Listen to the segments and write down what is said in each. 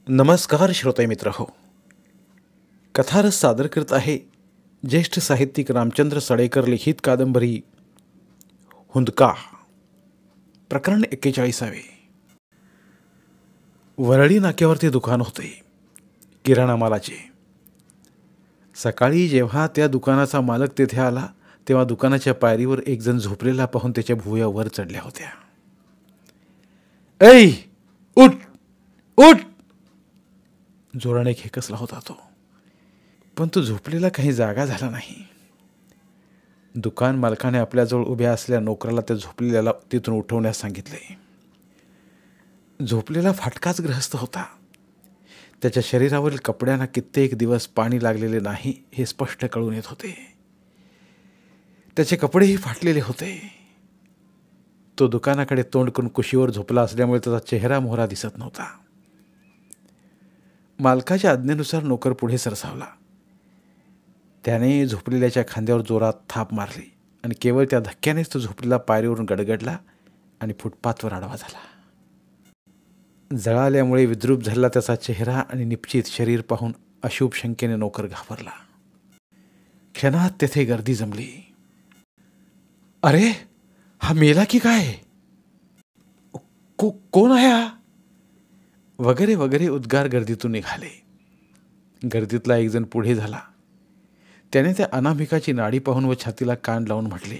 नमस्कार श्रोते मित्र हो. कथारस सादर करत आहे ज्येष्ठ साहित्यिक रामचंद्र सडेकर लिखित कादंबरी हुंदका. प्रकरण 41. वरळी नाक्यावरती दुकान होते किराणा मालाचे. सकाळी जेव्हा त्या दुकानाचा मालक तेथे आला तेव्हा दुकानाच्या पायरीवर एक जण झोपलेला पाहून त्याच्या भुवया वर चढल्या होत्या. ऐ उठ उठ जोराने खेकसला होता तो, पण तो झोपलेला काही जागा झाला नाही. दुकान मालकाने आपल्याजवळ उभ्या असलेल्या नोकराला त्या झोपलेल्याला तिथून उठवण्यास सांगितले. झोपलेला फाटकाच ग्रहस्थ होता. त्याच्या शरीरावरील कपड्यांना कित्येक दिवस पाणी लागलेले नाही हे स्पष्ट कळून येत होते. त्याचे कपडेही फाटलेले होते. तो दुकानाकडे तोंड करून कुशीवर झोपला असल्यामुळे त्याचा चेहरा मोहरा दिसत नव्हता. मालकाच्या आज्ञेनुसार नोकर पुढे सरसावला. त्याने झोपलेल्याच्या खांद्यावर जोरात थाप मारली आणि केवळ त्या धक्क्यानेच तो झोपलेला पायरीवरून गडगडला आणि फुटपाथवर आडवा झाला. जळाल्यामुळे विद्रूप झालेला त्याचा चेहरा आणि निपचित शरीर पाहून अशुभ शंकेने नोकर घाबरला. क्षणात तेथे गर्दी जमली. अरे, हा मेला की काय? कोण आहे हा? वगैरे वगैरे उद्गार गर्दीतून निघाले. गर्दीतला एक जण पुढे झाला. त्याने त्या अनामिकाची नाडी पाहून व छातीला कान लावून म्हटले,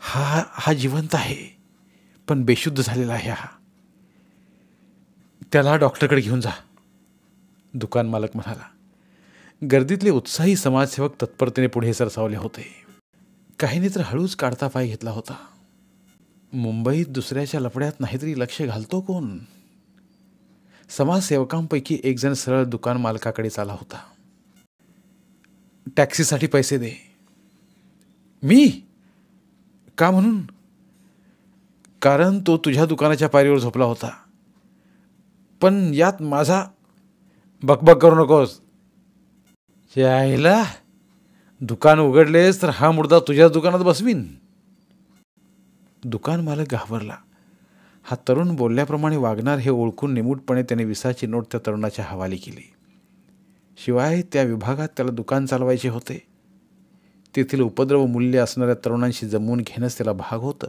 हा जिवंत आहे, पण बेशुद्ध झालेला आहे. हा त्याला डॉक्टरकडे घेऊन जा, दुकान मालक म्हणाला. गर्दीतले उत्साही समाजसेवक तत्परतेने पुढे सरसावले होते. काहींनी तर हळूच काढता पाय घेतला होता. मुंबईत दुसऱ्याच्या लफड्यात नाहीतरी लक्ष घालतो कोण? समाजसेवकांपैकी एक जण सरळ दुकान मालकाकडे आला होता. टॅक्सीसाठी पैसे दे. मी? का म्हणून? कारण तो तुझ्या दुकानाच्या पायरीवर झोपला होता. पण यात माझा... बकबक करू नकोस. यायला दुकान उघडलेस तर हा मुर्दा तुझ्याच दुकानात बसवीन. दुकान मालक घाबरला. हा तरुण बोलल्याप्रमाणे वागणार हे ओळखून निमूटपणे त्याने 20ची नोट त्या तरुणाच्या हवाली केली. शिवाय त्या विभागात त्याला दुकान चालवायचे होते. तेथील उपद्रव मूल्य असणाऱ्या तरुणांशी जमवून घेणंच त्याला भाग होतं.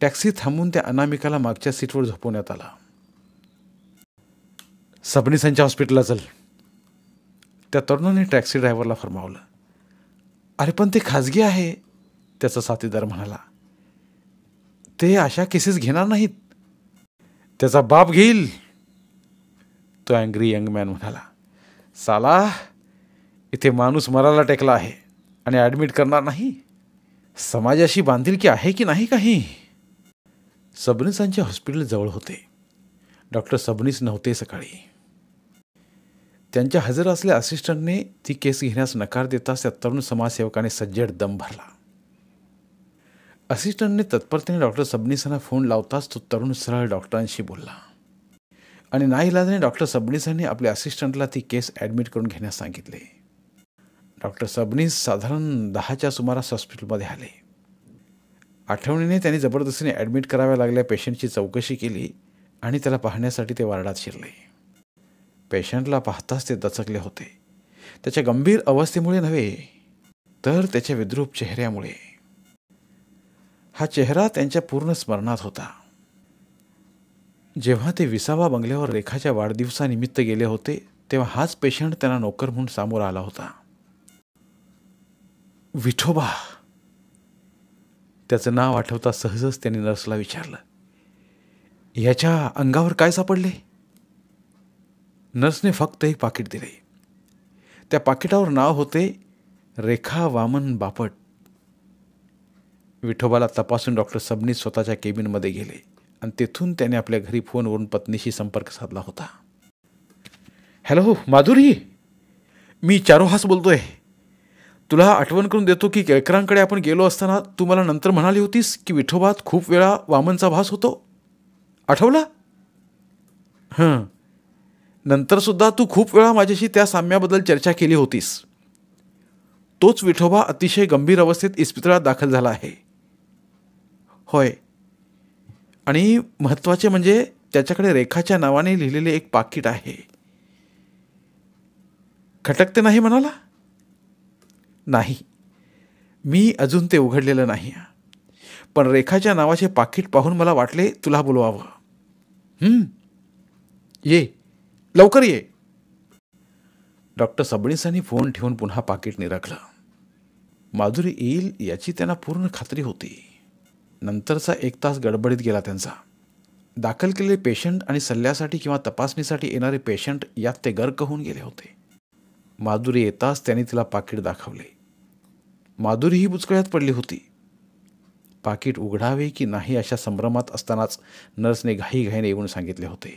टॅक्सी थांबून त्या अनामिकाला मागच्या सीटवर झोपवण्यात आला. सबनीसांच्या हॉस्पिटलला चल, त्या तरुणाने टॅक्सी ड्रायव्हरला फरमावलं. अरे पण ते खाजगी आहे, त्याचा साथीदार म्हणाला. ते अशा केसेस घेणार नाहीत. त्याचा बाप घेईल, तो अँग्री यंग मॅन म्हणाला. साला, इथे माणूस मराला टेकला आहे आणि ॲडमिट करणार नाही. समाजाशी बांधिलकी आहे की नाही काही? सबनीसांचे हॉस्पिटल जवळ होते. डॉक्टर सबनीस नव्हते सकाळी. त्यांच्या हजर असलेल्या असिस्टंटने ती केस घेण्यास नकार देताच त्या तरुण समाजसेवकाने सज्जड दम भरला. असिस्टंटने तत्परतेने डॉक्टर सबनीसांना फोन लावताच तो तरुण सरळ डॉक्टरांशी बोलला आणि नाईलाजाने डॉक्टर सबनीसांनी आपल्या असिस्टंटला ती केस ॲडमिट करून घेण्यास सांगितले. डॉक्टर सबनीस साधारण 10च्या सुमारास हॉस्पिटलमध्ये आले. आठवणीने त्यांनी जबरदस्तीने ॲडमिट कराव्या लागल्या पेशंटची चौकशी केली आणि त्याला पाहण्यासाठी ते वार्डात शिरले. पेशंटला पाहताच ते दचकले होते. त्याच्या गंभीर अवस्थेमुळे नव्हे तर त्याच्या विद्रूप चेहऱ्यामुळे. हा चेहरा त्यांच्या पूर्ण स्मरणात होता. जेव्हा ते 20वा बंगल्यावर रेखाच्या वाढदिवसानिमित्त गेले होते तेव्हा हाच पेशंट त्यांना नोकर म्हणून सामोर आला होता. विठोबा, त्याचं नाव आठवता सहजच त्यांनी नर्सला विचारलं. याच्या अंगावर काय सापडले? नर्सने फक्त एक पाकिट दिले. त्या पाकिटावर नाव होते रेखा वामन बापट. विठोबाला तपासून डॉक्टर सबनीस स्वतःच्या केबिनमध्ये गेले आणि तेथून त्याने आपल्या घरी फोनवरून पत्नीशी संपर्क साधला होता. हॅलो माधुरी, मी चारोहास बोलतोय. तुला आठवण करून देतो की केळकरांकडे आपण गेलो असताना तू मला नंतर म्हणाली होतीस की विठोबात खूप वेळा वामनचा भास होतो. आठवला? नंतरसुद्धा तू खूप वेळा माझ्याशी त्या साम्याबद्दल चर्चा केली होतीस. तोच विठोबा अतिशय गंभीर अवस्थेत इस्पितळात दाखल झाला आहे. होय, आणि महत्त्वाचे म्हणजे त्याच्याकडे रेखाच्या नावाने लिहिलेले एक पाकिट आहे. खटकते नाही म्हणाला? नाही, मी अजून ते उघडलेलं नाही, पण रेखाच्या नावाचे पाकिट पाहून मला वाटले तुला बोलवावं. ये, लवकर ये. डॉक्टर सबनीसांनी फोन ठेवून पुन्हा पाकिट निरखलं. माधुरी येईल याची त्यांना पूर्ण खात्री होती. नंतरचा 1 तास गडबडीत गेला त्यांचा. दाखल केलेले पेशंट आणि सल्ल्यासाठी किंवा तपासणीसाठी येणारे पेशंट यात ते गर्क होऊन गेले होते. माधुरी येताच त्यांनी तिला पाकिट दाखवले. माधुरी ही बुचकळ्यात पडली होती. पाकिट उघडावे की नाही अशा संभ्रमात असतानाच नर्सने घाईघाईने येऊन सांगितले होते,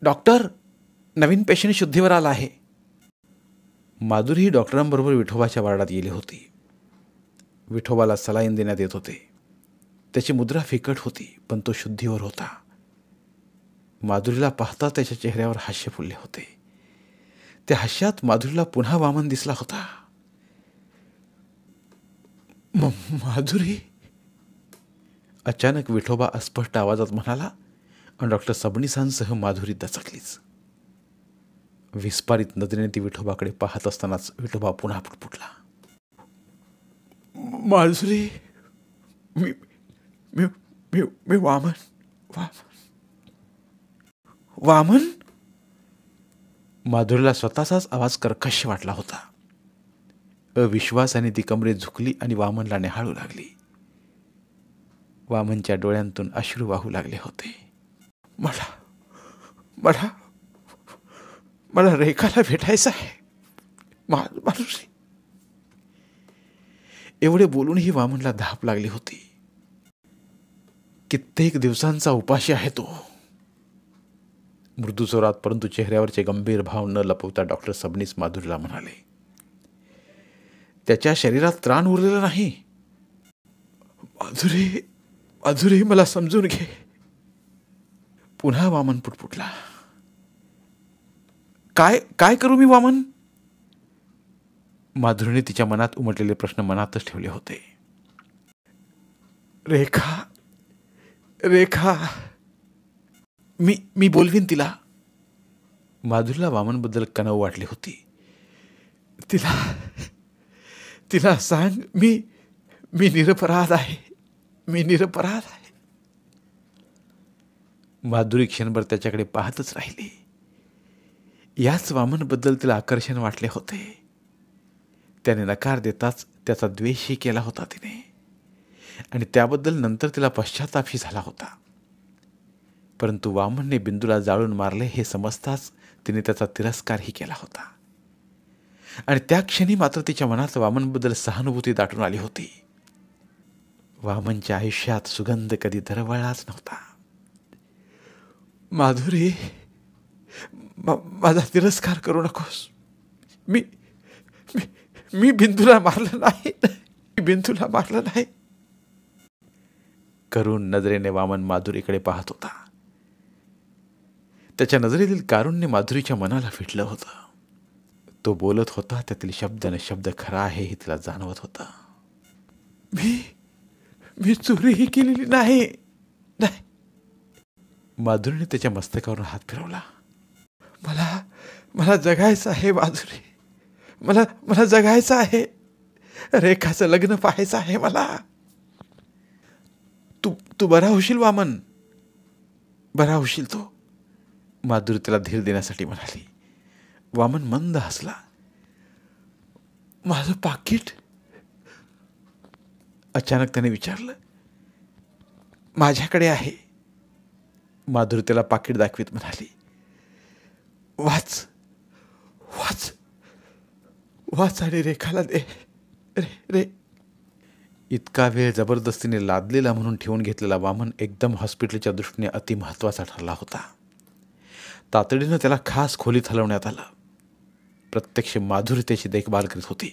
डॉक्टर, नवीन पेशंट शुद्धीवर आला आहे. माधुरी ही डॉक्टरांबरोबर विठोबाच्या वार्डात गेली होती. विठोबाला सलाईन देण्यात येत होते. त्याची मुद्रा फिकट होती, पण तो शुद्धीवर होता. माधुरीला पाहता त्याच्या चेहऱ्यावर हास्य फुलले होते. त्या हास्यात माधुरीला पुन्हा वामन दिसला होता. माधुरी, अचानक विठोबा अस्पष्ट आवाजात म्हणाला आणि डॉक्टर सबनीसांसह माधुरी दचकलीच. विस्फारित नजरेने ती विठोबाकडे पाहत असतानाच विठोबा पुन्हा पुटपुटला, माधुरी, मी मी मी मी वामन वामन वामन. माधुरीला स्वतःचाच आवाज कर्कश वाटला होता. अविश्वासाने ती कमरेत झुकली आणि वामनला निहाळू लागली. वामनच्या डोळ्यांतून अश्रू वाहू लागले होते. मला मला मला रेखाला भेटायचं आहे माधुरी. एवढे बोलूनही वामनला धाप लागली होती. कित्येक दिवसांचा उपाशी आहे तो. मृदू स्वरात परंतु चेहऱ्यावरचे गंभीर भाव न लपवता डॉक्टर सबनीस माधुरीला म्हणाले, त्याच्या शरीरात त्राण उरलेला नाही. माधुरी, माधुरी, मला समजून घे. पुन्हा वामन पुटपुटला. काय काय करू मी वामन? माधुरीने तिच्या मनात उमटलेले प्रश्न मनातच ठेवले होते. रेखा, रेखा, मी बोलवीन तिला. माधुरीला वामनबद्दल कणव वाटली होती. तिला तिला सांग, मी निरपराध आहे, मी निरपराध आहे. माधुरी क्षणभर त्याच्याकडे पाहतच राहिली. याच वामनबद्दल तिला आकर्षण वाटले होते. त्याने नकार देताच त्याचा द्वेषही केला होता तिने, आणि त्याबद्दल नंतर तिला पश्चातापही झाला होता. परंतु वामनने बिंदूला जाळून मारले हे समजताच तिने त्याचा तिरस्कारही केला होता. आणि त्या क्षणी मात्र तिच्या मनात वामनबद्दल सहानुभूती दाटून आली होती. वामनच्या आयुष्यात सुगंध कधी दरवळलाच नव्हता. माधुरी, माझा तिरस्कार करू नकोस. मी मी मी बिंदूला मारलं नाही, बिंदूला मारलं नाही. करुण नजरेने वामन माधुरीकडे पाहत होता. त्याच्या नजरेतील कारुण्य माधुरीच्या मनाला फिटलं होतं. तो बोलत होता त्यातील शब्द न शब्द खरा आहे हे तिला जाणवत होतं. मी चोरीही केलेली नाही. माधुरीने त्याच्या मस्तकावरून हात फिरवला. मला जगायचं आहे माधुरी, मला जगायचं आहे. रेखाचं लग्न पाहायचं आहे मला. तू बरा होशील वामन, बरा होशील तो. माधुरी त्याला धीर देण्यासाठी म्हणाली. वामन मंद हसला. माझं पाकिट? अचानक त्याने विचारलं. माझ्याकडे आहे. माधुरी त्याला पाकिट दाखवीत म्हणाली. वाच वाच वाच आणि रेखाला दे. रे इतका वेळ जबरदस्तीने लादलेला म्हणून ठेवून घेतलेला वामन एकदम हॉस्पिटलच्या दृष्टीने अतिमहत्वाचा ठरला होता. तातडीनं त्याला खास खोलीत हलवण्यात आलं. प्रत्यक्ष माधुरी त्याची देखभाल करीत होती.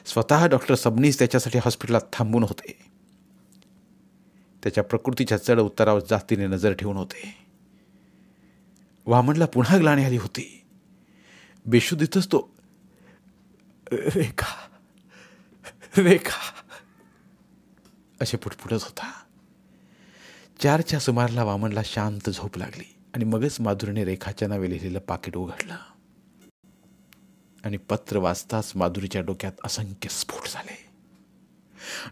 स्वतः डॉक्टर सबनीस त्याच्यासाठी हॉस्पिटलात थांबून होते. त्याच्या प्रकृतीच्या चढ उतारावर जास्तीने नजर ठेवून होते. वामनला पुन्हा ग्लानी आली होती. बेशुद्धीतच तो रेखा रेखा असे पुटपुटत होता. 4च्या सुमाराला वामनला शांत झोप लागली आणि मगच माधुरीने रेखाच्या नावे लिहिलेलं पाकिट उघडलं आणि पत्र वाचताच माधुरीच्या डोक्यात असंख्य स्फोट झाले.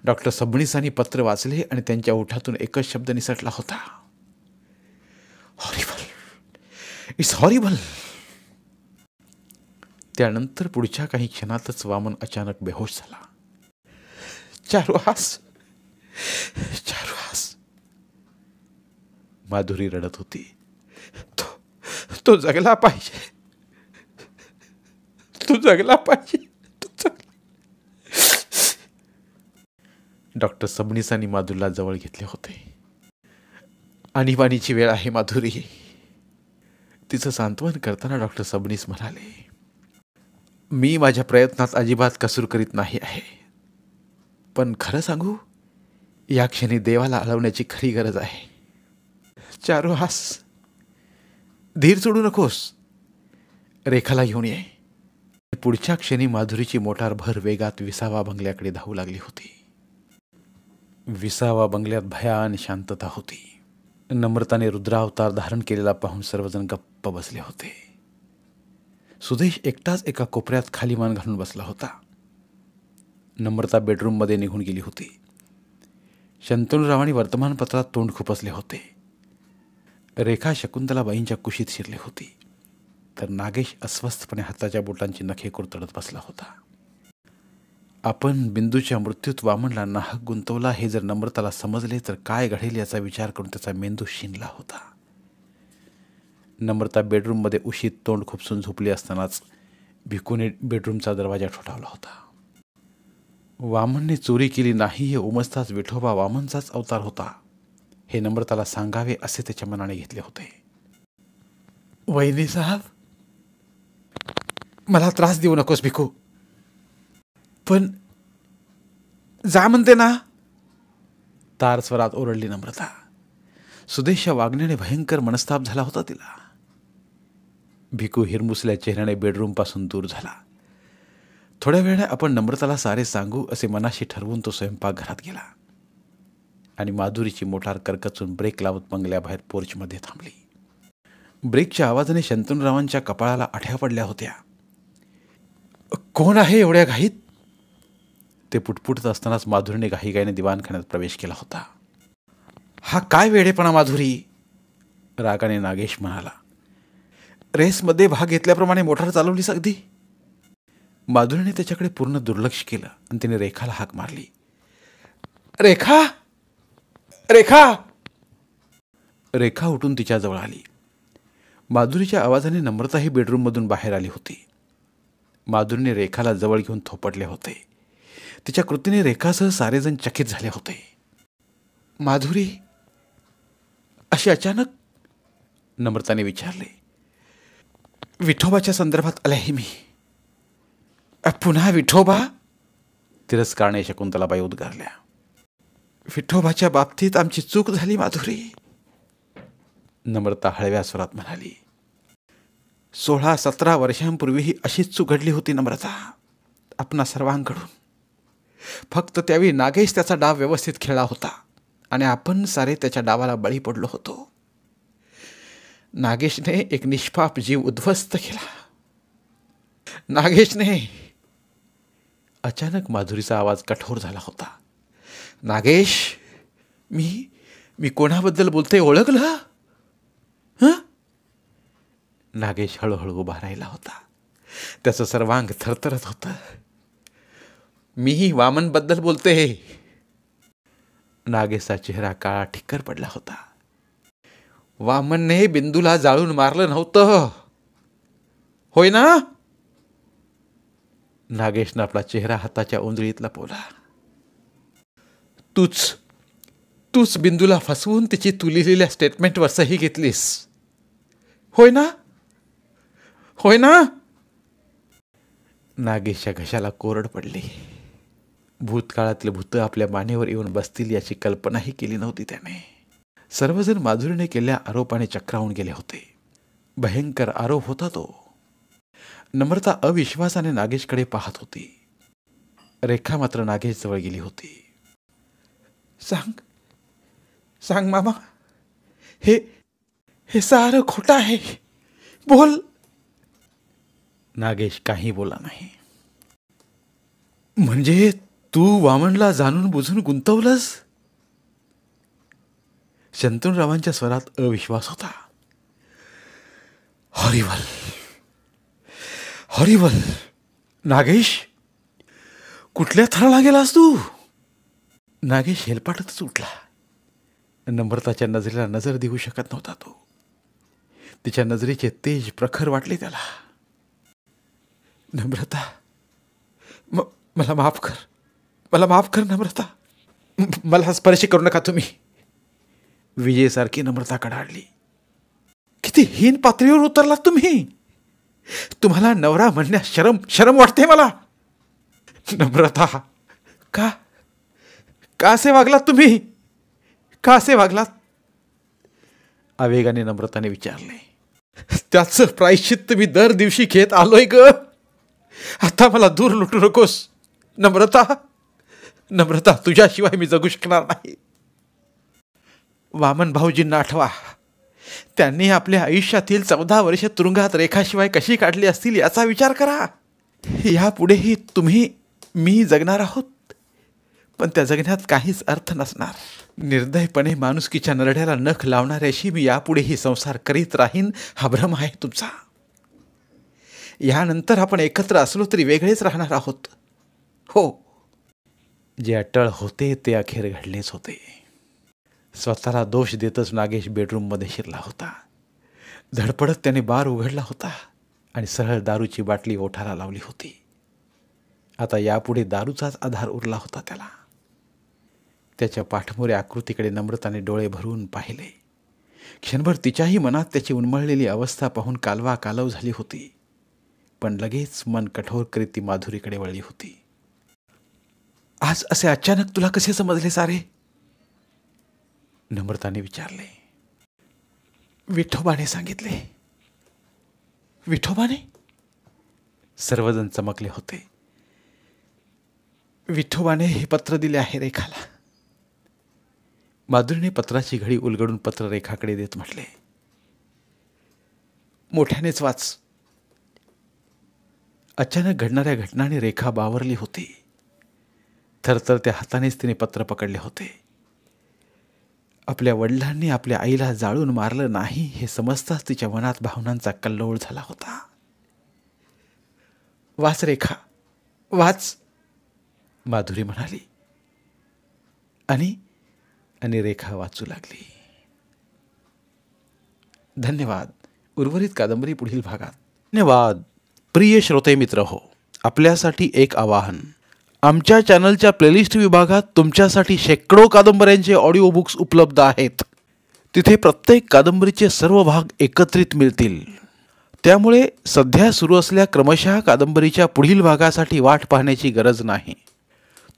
डॉक्टर सबनीसांनी पत्र वाचले आणि त्यांच्या ओठातून एकच शब्द निसटला होता, हॉरिबल, इट्स हॉरिबल. त्यानंतर पुढच्या काही क्षणातच वामन अचानक बेहोश झाला. चारुहास, चारुहास. माधुरी रडत होती. तो जगला पाहिजे, तू जगला पाहिजे, तू जगला. डॉक्टर सबनीसांनी माधुरीला जवळ घेतले होते. आणीबाणीची वेळ आहे माधुरी. तिचं सांत्वन करताना डॉक्टर सबनीस म्हणाले, मी माझ्या प्रयत्नात अजिबात कसूर करीत नाही आहे, पण खरं सांगू, या क्षणी देवाला आळवण्याची खरी गरज आहे. चारुहास, धीर सोडू नकोस. रेखाला घेऊन ये. पुढच्या क्षणी माधुरीची मोटार भर वेगात विसावा बंगल्याकडे धावू लागली होती. विसावा बंगल्यात भयान शांतता होती. नम्रताने रुद्रावतार धारण केलेला पाहून सर्वजण गप्प बसले होते. सुदेश एकटाच एका कोपऱ्यात खाली मान घालून बसला होता. नम्रता बेडरूममध्ये निघून गेली होती. शंतनुरावांनी वर्तमानपत्रात तोंड खुपसले होते. रेखा शकुंतलाबाईंच्या कुशीत शिरली होती, तर नागेश अस्वस्थपणे हाताच्या बोटांची नखे कुरतडत बसला होता. आपण बिंदूच्या मृत्यूत वामनला नाहक गुंतवला हे जर नम्रताला समजले तर काय घडेल याचा विचार करून त्याचा मेंदू शिनला होता. नम्रता बेडरूममध्ये उशीत तोंड खुपसून झोपली असतानाच भिकूने बेडरूमचा दरवाजा ठोठावला होता. वामनने चोरी केली नाही हे उमजताच विठोबा वामनचाच अवतार होता हे नम्रताला सांगावे असे त्याच्या मनाने घेतले होते. वहिनी साहेब, मला त्रास देऊ नकोस भिकू, पण जा म्हणते ना, तार स्वरात ओरडली नम्रता. सुदेशच्या वागण्याने भयंकर मनस्ताप झाला होता तिला. भिकू हिरमुसल्या चेहऱ्याने बेडरूमपासून दूर झाला. थोड्या वेळाने आपण नम्रताला सारे सांगू असे मनाशी ठरवून तो स्वयंपाकघरात गेला आणि माधुरीची मोटार करकचून ब्रेक लावत बंगल्याबाहेर पोर्चमध्ये थांबली. ब्रेकच्या आवाजाने शंतनुरावांच्या कपाळाला आठ्या पडल्या होत्या. कोण आहे एवढ्या घाईत? ते पुटपुटत असतानाच माधुरीने घाईघाईने दिवाणखान्यात प्रवेश केला होता. हा काय वेडेपणा माधुरी, रागाने नागेश म्हणाला. रेसमध्ये भाग घेतल्याप्रमाणे मोटार चालवलीस अगदी. माधुरीने त्याच्याकडे पूर्ण दुर्लक्ष केलं आणि तिने रेखाला हाक मारली. रेखा, रेखा. रेखा उठून तिच्याजवळ आली. माधुरीच्या आवाजाने नम्रताही बेडरूममधून बाहेर आली होती. माधुरीने रेखाला जवळ घेऊन थोपटले होते. तिच्या कृतीने रेखासह सारेजण चकित झाले होते. माधुरी, अशी अचानक? नम्रताने विचारले. विठोबाच्या संदर्भात आले आहे मी. पुन्हा विठोबा? तिरस्कारणे शकुंतलाबाई उद्गारल्या. विठोबाच्या बाबतीत आमची चूक झाली माधुरी, नम्रता हळव्या स्वरात म्हणाली. 16-17 वर्षांपूर्वीही अशीच चूक घडली होती नम्रता, आपणा सर्वांकडून. फक्त त्यावेळी नागेश त्याचा डाव व्यवस्थित खेळला होता आणि आपण सारे त्याच्या डावाला बळी पडलो होतो. नागेशने एक निष्पाप जीव उद्ध्वस्त केला. नागेशने. अचानक माधुरीचा आवाज कठोर झाला होता. नागेश, मी कोणाबद्दल बोलते ओळखलं? हं? नागेश हळूहळू उभा राहिला होता. त्याचं सर्वांग थरथरत होतं. मी वामनबद्दल बोलते. नागेशचा चेहरा काळा ठिक्कर पडला होता. वामनने बिंदूला जाळून मारलं नव्हतं, होय ना? नागेशनं आपला चेहरा हाताच्या उंजळीत लपवला. तूच बिंदूला फसवून तिची तू लिहिलेल्या स्टेटमेंटवर सही घेतलीस, होय ना? होय ना? नागेशच्या घशाला कोरड पडली. भूतकाळातले भूत आपल्या मानेवर येऊन बसतील याची कल्पनाही केली नव्हती त्याने. सर्वजण माधुरीने केलेल्या आरोपाने चक्रावून गेले होते. भयंकर आरोप होता तो. नम्रता अविश्वासाने नागेशकडे पाहत होती. रेखा मात्र नागेश जवळ गेली होती. सांग मामा, हे हे सारं खोटं आहे. बोल. नागेश काही बोला नाही. म्हणजे तू वामनला जाणून बुजून गुंतवलंस? शंतनूरावांच्या स्वरात अविश्वास होता. Horrible, horrible. नागेश, कुठल्या थराला गेलास तू? नागेश हेलपाटतच उठला. नम्रताच्या नजरेला नजर देऊ शकत नव्हता तो. तिच्या नजरेचे तेज प्रखर वाटले त्याला. नम्रता, मला माफ कर, मला माफ कर नम्रता. मला स्पर्श करू नका तुम्ही. विजयसारखी नम्रता कडाडली. किती हीन पातळीवर उतरलात तुम्ही. तुम्हाला नवरा म्हणण्यास शरम वाटते मला. नम्रता, का असे वागलात तुम्ही? का असे वागलात? आवेगाने नम्रताने विचारले. त्याचं प्रायश्चित्त मी दर दिवशी घेत आलोय ग. आता मला दूर लुटू नकोस नम्रता. नम्रता, तुझ्याशिवाय मी जगू शकणार नाही. वामन भाऊजींना आठवा. त्यांनी आपल्या आयुष्यातील 14 वर्षे तुरुंगात रेखाशिवाय कशी काढली असतील याचा विचार करा. यापुढेही तुम्ही मी जगणार आहोत, पण त्या जगण्यात काहीच अर्थ नसणार. निर्दयपणे माणुसकीच्या नरड्याला नख लावणाऱ्याशी मी यापुढेही संसार करीत राहीन हा भ्रम आहे तुमचा. यानंतर आपण एकत्र असलो तरी वेगळेच राहणार आहोत. हो, जे अटळ होते ते अखेर घडलेच होते. स्वतःला दोष देतच नागेश बेडरूममध्ये शिरला होता. धडपडत त्याने बार उघडला होता आणि सरळ दारूची बाटली ओठाला लावली होती. आता यापुढे दारूचाच आधार उरला होता त्याला. त्याच्या पाठमोऱ्या आकृतीकडे नम्रताने डोळे भरून पाहिले. क्षणभर तिच्याही मनात त्याची उन्मळलेली अवस्था पाहून कालवा कालव झाली होती, पण लगेच मन कठोर करीत ती माधुरीकडे वळली होती. आज असे अचानक तुला कसे समजले सारे? नम्रताने विचारले. विठोबाने सांगितले. विठोबाने? सर्वजण चमकले होते. विठोबाने हे पत्र दिले आहे रेखाला. माधुरीने पत्राची घडी उलगडून पत्र रेखाकडे देत म्हटले. मोठ्यानेच वाच. अचानक घडणाऱ्या घटनाने रेखा बावरली होती. थरथरत्या हातानेच तिने पत्र पकडले होते. आपल्या वडिलांनी आपल्या आईला जाळून मारलं नाही हे समजताच तिच्या मनात भावनांचा कल्लोळ झाला होता. वाच रेखा, वाच, माधुरी म्हणाली. आणि रेखा वाचू लागली. धन्यवाद. उर्वरित कादंबरी पुढील भागात. धन्यवाद. प्रिय श्रोते मित्र हो, आपल्यासाठी एक आवाहन. आमच्या चॅनलच्या प्लेलिस्ट विभागात तुमच्यासाठी शेकडो कादंबऱ्यांचे ऑडिओ बुक्स उपलब्ध आहेत. तिथे प्रत्येक कादंबरीचे सर्व भाग एकत्रित मिळतील. त्यामुळे सध्या सुरू असलेल्या क्रमशः कादंबरीच्या पुढील भागासाठी वाट पाहण्याची गरज नाही.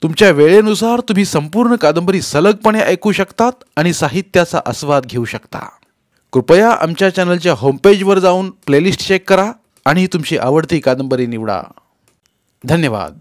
तुमच्या वेळेनुसार तुम्ही संपूर्ण कादंबरी सलगपणे ऐकू शकतात आणि साहित्याचा आस्वाद घेऊ शकता. कृपया आमच्या चॅनलच्या होमपेजवर जाऊन प्लेलिस्ट चेक करा आणि तुमची आवडती कादंबरी निवडा. धन्यवाद.